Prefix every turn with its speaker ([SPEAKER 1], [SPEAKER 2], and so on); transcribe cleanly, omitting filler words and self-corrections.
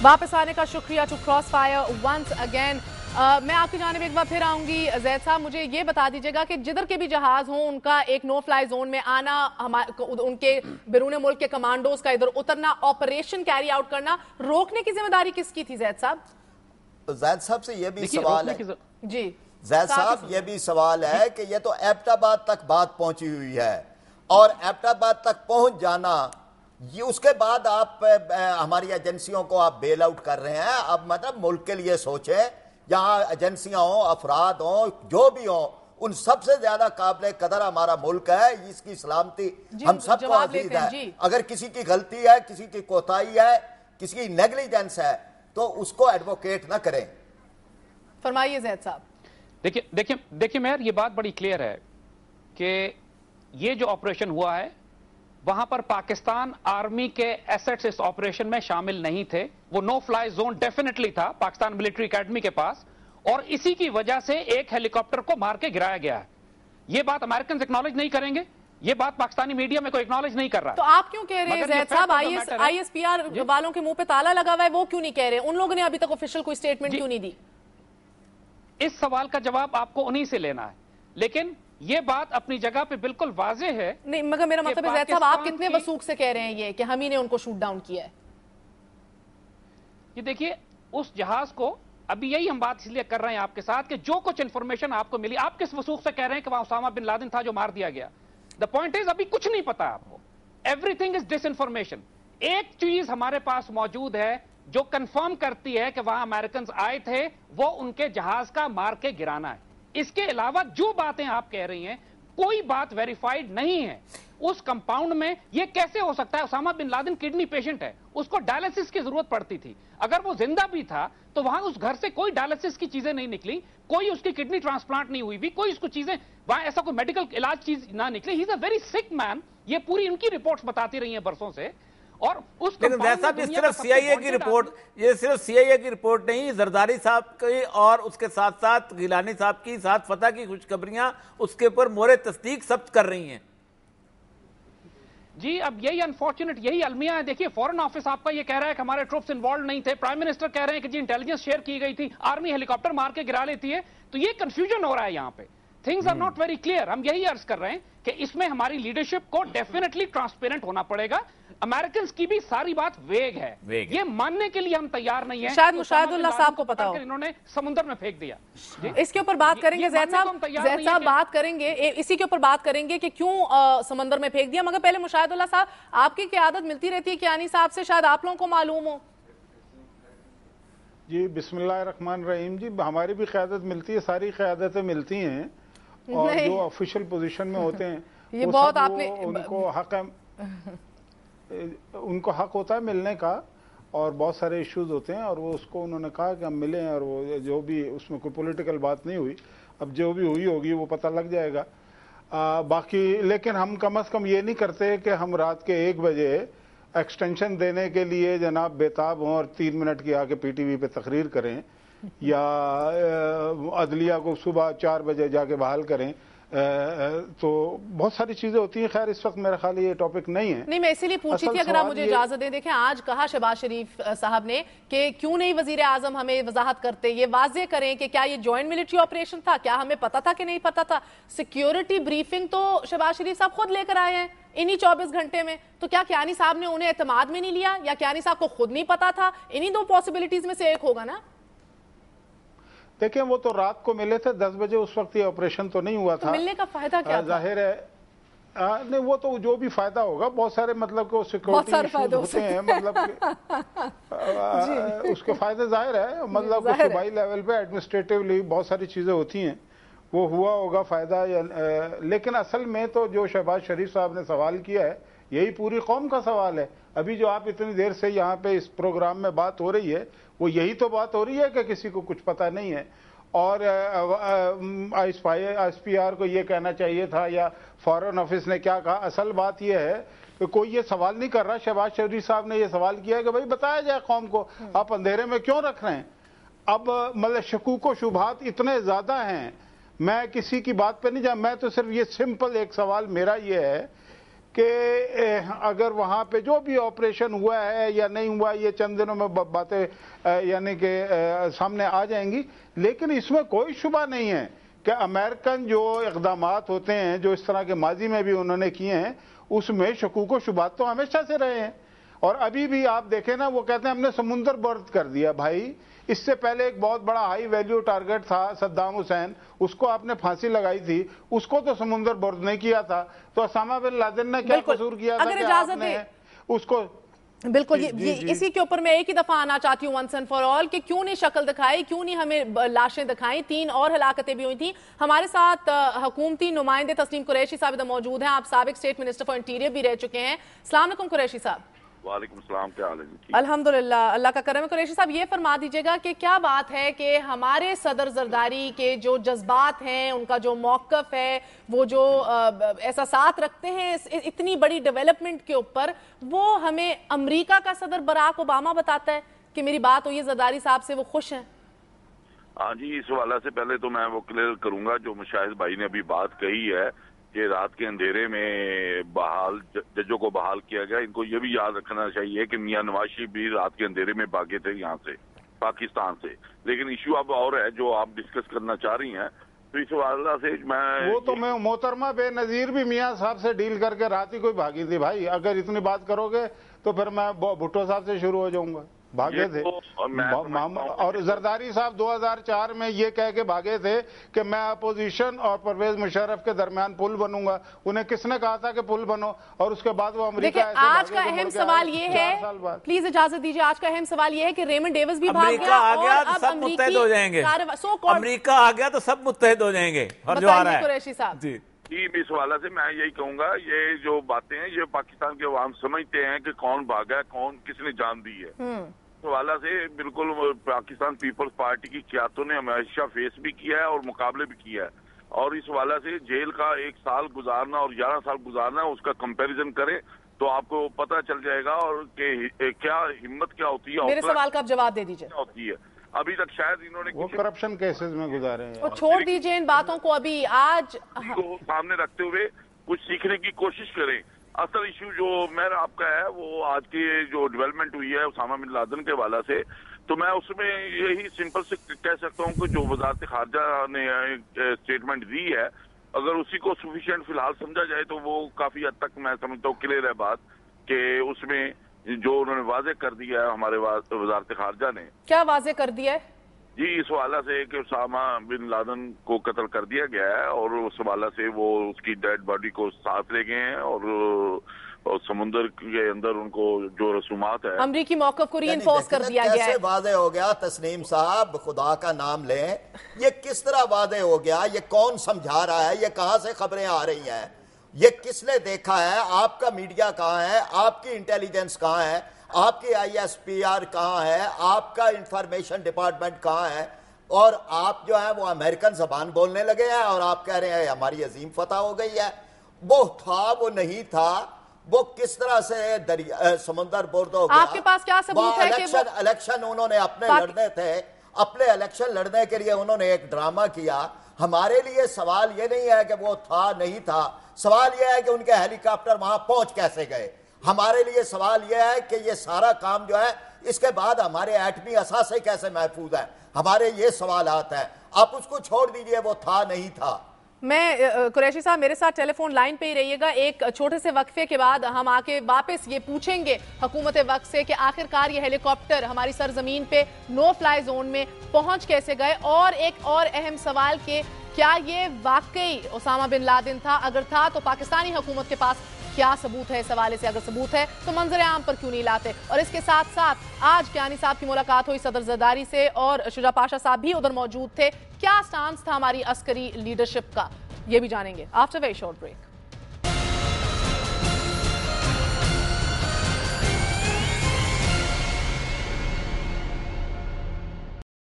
[SPEAKER 1] वापस आने का शुक्रिया to Crossfire once again. मैं आपकी जानिब एक बार फिर आऊंगी। जैद साहब, मुझे ये बता दीजिएगा कि जिधर के भी जहाज हों उनका एक नो फ्लाई जोन में आना, उनके बैरून मुल्क के कमांडोज का इधर उतरना, ऑपरेशन कैरी आउट करना, रोकने की जिम्मेदारी किसकी थी जैद साहब?
[SPEAKER 2] तो जैद साहब से ये भी सवाल है
[SPEAKER 1] जी
[SPEAKER 2] जैद साहब, ये भी सवाल है कि ये तो एबटाबाद तक बात पहुंची हुई है और एबटाबाद तक पहुंच जाना, ये उसके बाद आप हमारी एजेंसियों को आप बेल आउट कर रहे हैं। अब मतलब मुल्क के लिए सोचें, यहाँ एजेंसियां हों, अफराद हों, जो भी हों, उन सबसे ज्यादा काबिल कदर हमारा मुल्क है, इसकी सलामती हम सबको अजीज है। अगर किसी की गलती है, किसी की कोताही है, किसी की नेग्लिजेंस है, तो उसको एडवोकेट ना करें।
[SPEAKER 1] फरमाइए जैद साहब।
[SPEAKER 3] देखिए मेयर, ये बात बड़ी क्लियर है कि ये जो ऑपरेशन हुआ है वहां पर पाकिस्तान आर्मी के एसेट्स इस ऑपरेशन में शामिल नहीं थे। वो नो फ्लाई जोन डेफिनेटली था पाकिस्तान मिलिट्री एकेडमी के पास, और इसी की वजह से एक हेलीकॉप्टर को मार के गिराया गया है। ये बात अमेरिकन एक्नॉलेज नहीं करेंगे, ये बात पाकिस्तानी मीडिया में कोई एक्नॉलेज नहीं कर रहा है।
[SPEAKER 1] तो आप क्यों कह रहे हैं जैद साहब? आईएसपीआर वालों के मुंह पे ताला लगा हुआ है, वो क्यों नहीं कह रहे? उन लोगों ने अभी तक ऑफिशियल कोई स्टेटमेंट क्यों नहीं दी?
[SPEAKER 3] इस सवाल का जवाब आपको उन्हीं से लेना है, लेकिन ये बात अपनी जगह पे बिल्कुल वाजे है।
[SPEAKER 1] नहीं, मगर मेरा मतलब है जैद साहब, आप कितने वसूख से कह रहे हैं ये कि हम ही ने उनको शूट डाउन किया है?
[SPEAKER 3] ये देखिए, उस जहाज को अभी यही हम बात इसलिए कर रहे हैं आपके साथ कि जो कुछ इंफॉर्मेशन आपको मिली, आप किस वसूख से कह रहे हैं कि वहां उसामा बिन लादेन था जो मार दिया गया? द पॉइंट इज अभी कुछ नहीं पता आपको, एवरीथिंग इज डिसइंफॉर्मेशन। एक चीज हमारे पास मौजूद है जो कंफर्म करती है कि वहां अमेरिकन आए थे, वो उनके जहाज का मार के गिराना है। इसके अलावा जो बातें आप कह रही हैं, कोई बात वेरीफाइड नहीं है। उस कंपाउंड में ये कैसे हो सकता है? Osama bin Laden kidney patient है, उसको डायलिसिस की जरूरत पड़ती थी। अगर वो जिंदा भी था तो वहां उस घर से कोई डायलिसिस की चीजें नहीं निकली, कोई उसकी किडनी ट्रांसप्लांट नहीं हुई भी, कोई उसको चीजें वहां ऐसा कोई मेडिकल इलाज चीज ना निकली। He is a very sick man. ये पूरी उनकी रिपोर्ट्स बताती रही हैं बरसों से। और उस
[SPEAKER 4] लेकिन वैसा भी सिर्फ सीआईए की रिपोर्ट, ये सिर्फ सीआईए की रिपोर्ट नहीं, जरदारी साहब की और उसके साथ साथ गिलानी साहब की, साथ फतह की खुशखबरियां उसके ऊपर मोहरे तस्दीक सब कर रही हैं।
[SPEAKER 3] जी, अब यही अनफॉर्चुनेट, यही अलमिया है। देखिए, फॉरेन ऑफिस आपका ये कह रहा है कि हमारे ट्रूप्स इन्वॉल्व नहीं थे, प्राइम मिनिस्टर कह रहे हैं कि जी इंटेलिजेंस शेयर की गई थी, आर्मी हेलीकॉप्टर मार के गिरा लेती है। तो ये कंफ्यूजन हो रहा है यहाँ पे, things are not very clear. हम यही अर्ज कर रहे हैं कि इसमें हमारी लीडरशिप को डेफिनेटली ट्रांसपेरेंट होना पड़ेगा। अमेरिकन की भी सारी बात वेग है, ये मानने के लिए हम तैयार नहीं है।
[SPEAKER 1] शायद मुशाहिदुल्लाह साहब को पता हो,
[SPEAKER 3] इन्होंने समुद्र में फेंक दिया।
[SPEAKER 1] इसके ऊपर बात करेंगे जैद साहब बात करेंगे, इसी के ऊपर बात करेंगे कि क्यों समुद्र में फेंक दिया। मगर पहले मुशाहिदुल्लाह साहब, आपकी क़यादत मिलती रहती है कियानी साहब से, शायद आप लोगों को मालूम हो।
[SPEAKER 5] जी बिस्मिल्लाहिर्रहमानिर्रहीम। जी, हमारी भी क़यादत मिलती है, सारी क़यादतें मिलती हैं, और जो ऑफिशियल पोजीशन में होते हैं
[SPEAKER 1] ये बहुत आपने
[SPEAKER 5] उनको हक होता है मिलने का, और बहुत सारे इश्यूज होते हैं, और वो उसको उन्होंने कहा कि हम मिलें, और वो जो भी उसमें कोई पॉलिटिकल बात नहीं हुई। अब जो भी हुई होगी वो पता लग जाएगा। बाकी लेकिन हम कम से कम ये नहीं करते कि हम रात के 1 बजे एक्सटेंशन देने के लिए जनाब बेताब हों और 3 मिनट की आके पीटीवी पे तकरीर करें, या अदलिया को सुबह 4 बजे जाके बहाल करें। तो बहुत सारी चीजें होती हैं। खैर, इस वक्त मेरा ख्याल ये टॉपिक नहीं है।
[SPEAKER 1] नहीं, मैं इसीलिए पूछी थी, अगर आप मुझे इजाजत दें। देखें, आज कहा शहबाज शरीफ साहब ने कि क्यों नहीं वजीर आजम हमें वजाहत करते, ये वाजे करें कि क्या ये जॉइंट मिलिट्री ऑपरेशन था, क्या हमें पता था कि नहीं पता था। सिक्योरिटी ब्रीफिंग तो शहबाज शरीफ साहब खुद लेकर आए हैं इन्हीं 24 घंटे में। तो क्या कियानी साहब ने उन्हें एतमाद में नहीं लिया, या कियानी साहब को खुद नहीं पता था? इन्हीं 2 पॉसिबिलिटीज में से एक होगा ना।
[SPEAKER 5] देखिए, वो तो रात को मिले थे 10 बजे, उस वक्त ये ऑपरेशन तो नहीं हुआ था।
[SPEAKER 1] तो मिलने का फायदा क्या था?
[SPEAKER 5] जाहिर है नहीं, वो तो जो भी फायदा होगा, बहुत सारे मतलब को सिक्योरिटी इश्यूज होते हैं, मतलब उसके फायदे जाहिर है, मतलब सूबाई लेवल पे एडमिनिस्ट्रेटिवली बहुत सारी चीजें होती हैं, वो हुआ होगा फायदा। लेकिन असल में तो जो शहबाज शरीफ साहब ने सवाल किया है, यही पूरी कौम का सवाल है। अभी जो आप इतनी देर से यहाँ पे इस प्रोग्राम में बात हो रही है, वो यही तो बात हो रही है कि किसी को कुछ पता नहीं है। और आईएसपीआर को ये कहना चाहिए था, या फॉरेन ऑफिस ने क्या कहा। असल बात ये है कि कोई ये सवाल नहीं कर रहा। शहबाज शरीफ साहब ने ये सवाल किया कि भाई बताया जाए कौम को, आप अंधेरे में क्यों रख रहे हैं। अब मतलब शकूक व शुबहात इतने ज्यादा हैं, मैं किसी की बात पे नहीं जा, मैं तो सिर्फ ये सिंपल एक सवाल मेरा ये है کہ اگر وہاں پہ جو بھی آپریشن ہوا ہے یا نہیں ہوا یہ چند دنوں میں باتیں یعنی کہ سامنے آ جائیں گی، لیکن اس میں کوئی شبہ نہیں ہے کہ امریکن جو اقدامات ہوتے ہیں جو اس طرح کے ماضی میں بھی انہوں نے کیے ہیں اس میں شکوک و شبہات تو ہمیشہ سے رہے ہیں، اور ابھی بھی آپ دیکھیں نا وہ کہتے ہیں ہم نے سمندر برد کر دیا. بھائی اس سے پہلے ایک بہت بڑا ہائی ویلیو ٹارگٹ تھا صدام حسین، اس کو آپ نے پھانسی لگائی تھی، اس کو تو سمندر برد نہیں کیا تھا، تو اسامہ بن لادن نے کیا قصور کیا تھا کہ آپ نے اس کو
[SPEAKER 1] بالکل اسی کے اوپر میں ایک ہی دفعہ آنا چاہتی ہوں ونس اینڈ فار آل کہ کیوں نہیں شکل دکھائی، کیوں نہیں ہمیں لاشیں دکھائیں. 3 اور ہلاکتیں بھی ہوئی تھیں. ہمارے ساتھ حکومتی نمائندے تسنیم قریشی صاحب ادھر موجود ہیں. آپ سابق اسٹیٹ منسٹر فار انٹیریئر بھی رہ چکے ہیں. السلام علیکم قریشی صاحب.
[SPEAKER 6] وعلیکم السلام، کیا حال ہے جی؟
[SPEAKER 1] الحمدللہ، اللہ کا کرم ہے. قریشی صاحب یہ فرما دیجئے گا کہ کیا بات ہے کہ ہمارے صدر زرداری کے جو جذبات ہیں، ان کا جو موقف ہے، وہ جو احساسات رکھتے ہیں اتنی بڑی ڈیولپمنٹ کے اوپر، وہ ہمیں امریکہ کا صدر براک اوباما بتاتا ہے کہ میری بات ہوئی ہے زرداری صاحب سے، وہ خوش ہیں؟
[SPEAKER 6] ہاں جی، اس حوالے سے پہلے تو میں وہ کلیئر کروں گا جو مشاہد بھائی نے ابھی بات کہی ہے کہ رات کے اندھیرے میں ججوں کو بحال کیا گیا. ان کو یہ بھی یاد رکھنا چاہیے کہ میاں نواز شریف بھی رات کے اندھیرے میں بھاگے تھے یہاں سے، پاکستان سے. لیکن ایشو اب اور ہے جو آپ ڈسکس کرنا چاہ رہی ہیں، تو اس حوالے سے
[SPEAKER 5] وہ تو میں محترمہ بے نظیر بھی میاں صاحب سے ڈیل کر کے رات ہی کوئی بھاگی تھی. بھائی اگر اتنی بات کرو گے تو پھر میں بھٹو صاحب سے شروع ہو جاؤں گا. بھاگے تھے اور زرداری صاحب 2004 میں یہ کہہ کے بھاگے تھے کہ میں اپوزیشن اور پرویز مشرف کے درمیان پل بنوں گا. انہیں کس نے کہا تھا کہ پل بنو؟ اور اس کے بعد وہ امریکہ ایسے بھاگے.
[SPEAKER 1] آج کا اہم سوال یہ ہے، پلیز اجازت دیجیے، آج کا اہم سوال یہ ہے کہ ریمنڈ ڈیوس بھی بھاگ گیا
[SPEAKER 4] اور اب سب متحد ہو جائیں گے. امریکہ آ گیا تو سب متحد ہو جائیں گے. اور جو آ رہا ہے
[SPEAKER 1] قریشی صاحب
[SPEAKER 6] جی، اس حوالے سے میں یہی کہوں گا، یہ جو باتیں ہیں یہ پاکستان کے عوام سمجھتے ہیں کہ کون بھاگا ہے، کون کس نے جان دی ہے. حوالہ سے بالکل پاکستان پیپلز پارٹی کی قیادتوں نے ہمیشہ فیس بھی کیا ہے اور مقابلے بھی کیا ہے. اور اس حوالے سے جیل کا 1 سال گزارنا اور 11 سال گزارنا، اس کا کمپیریزن کریں تو آپ کو پتہ چل جائے گا اور کہ کیا ہمت کیا ہوتی ہے.
[SPEAKER 1] میرے سوال کا آپ جواب دے دیجیے.
[SPEAKER 6] ہوتی ہے ابھی تک شاید انہوں نے
[SPEAKER 5] وہ کرپشن کیسز میں گزارے ہیں.
[SPEAKER 1] اور چھوڑ دیجیے ان باتوں کو، ابھی آج
[SPEAKER 6] کو سامنے رکھتے ہوئے کچھ سیکھنے کی کوشش کریں. اصل ایشو جو میرا آپ کا ہے وہ آج کی جو ڈیولپمنٹ ہوئی ہے اسامہ بن لادن کے حوالے سے، تو میں اس میں یہی سمپل سے کہہ سکتا ہوں کہ جو وزارت خارجہ نے اسٹیٹمنٹ دی ہے، اگر اسی کو سفیشینٹ فی الحال سمجھا جائے تو وہ کافی حد تک میں سمجھتا ہوں کلیئر ہے بات، کہ اس میں جو انہوں نے واضح کر دیا ہے ہمارے وزارت خارجہ نے.
[SPEAKER 1] کیا واضح کر دیا ہے؟
[SPEAKER 6] جی، اس حوالے سے کہ اسامہ بن لادن کو قتل کر دیا گیا ہے اور اس حوالے سے وہ اس کی ڈیڈ باڈی کو ساتھ لے گئے ہیں اور سمندر کے اندر ان کو جو رسومات ہے
[SPEAKER 1] امریکی موقف کو ری انفورس کر دیا گیا ہے.
[SPEAKER 2] کیسے واضح ہو گیا تسنیم صاحب، خدا کا نام لیں، یہ کس طرح واضح ہو گیا؟ یہ کون سمجھا رہا ہے؟ یہ کہاں سے خبریں آ رہی ہیں؟ یہ کس نے دیکھا ہے؟ آپ کا میڈیا کہاں ہے؟ آپ کی انٹیلیجنس کہاں ہے؟ آپ کی ISPR کہاں ہے؟ آپ کا انفارمیشن ڈپارٹمنٹ کہاں ہے؟ اور آپ جو ہیں وہ امریکن زبان بولنے لگے ہیں اور آپ کہہ رہے ہیں ہماری عظیم فتح ہو گئی ہے. وہ تھا، وہ نہیں تھا، وہ کس طرح سے سمندر برد ہو گیا؟
[SPEAKER 1] آپ کے پاس کیا ثبوت ہے کہ
[SPEAKER 2] الیکشن انہوں نے اپنے لڑنے تھے، اپنے الیکشن لڑنے کے لیے انہوں نے ایک ڈرامہ کیا. ہمارے لیے سوال یہ نہیں ہے کہ وہ تھا نہیں تھا، سوال یہ ہے کہ ان کے ہیلی کاپٹر وہاں پہنچ کیسے گئے. ہمارے لیے سوال یہ ہے کہ یہ سارا کام جو ہے اس کے بعد ہمارے ایٹمی اثاثے کیسے محفوظ ہیں. ہمارے یہ سوالات ہیں. آپ اس کو چھوڑ دیجئے وہ تھا نہیں تھا.
[SPEAKER 1] میں قریشی صاحب میرے ساتھ ٹیلی فون لائن پہ ہی رہیے گا. ایک چھوٹے سے وقفے کے بعد ہم آ کے واپس یہ پوچھیں گے حکومت وقت سے کہ آخرکار یہ ہیلی کاپٹر ہماری سرزمین پہ نو فلائی زون میں پہنچ کیسے گئے. اور ایک اور اہم سوال کہ کیا یہ واقعی اسامہ بن لادن تھا؟ اگر تھا تو پاکستانی حکومت کے پاس کیا ثبوت ہے اس حوالے سے؟ اگر ثبوت ہے تو منظر عام پر کیوں نہیں لاتے؟ اور اس کے ساتھ ساتھ آج کیانی صاحب کی ملاقات ہوئی صدر زرداری سے اور شجاع پاشا صاحب بھی ادھر موجود تھے. کیا سٹانس تھا ہماری عسکری لیڈرشپ کا؟ یہ بھی جانیں گے آفٹر ویری شارٹ بریک.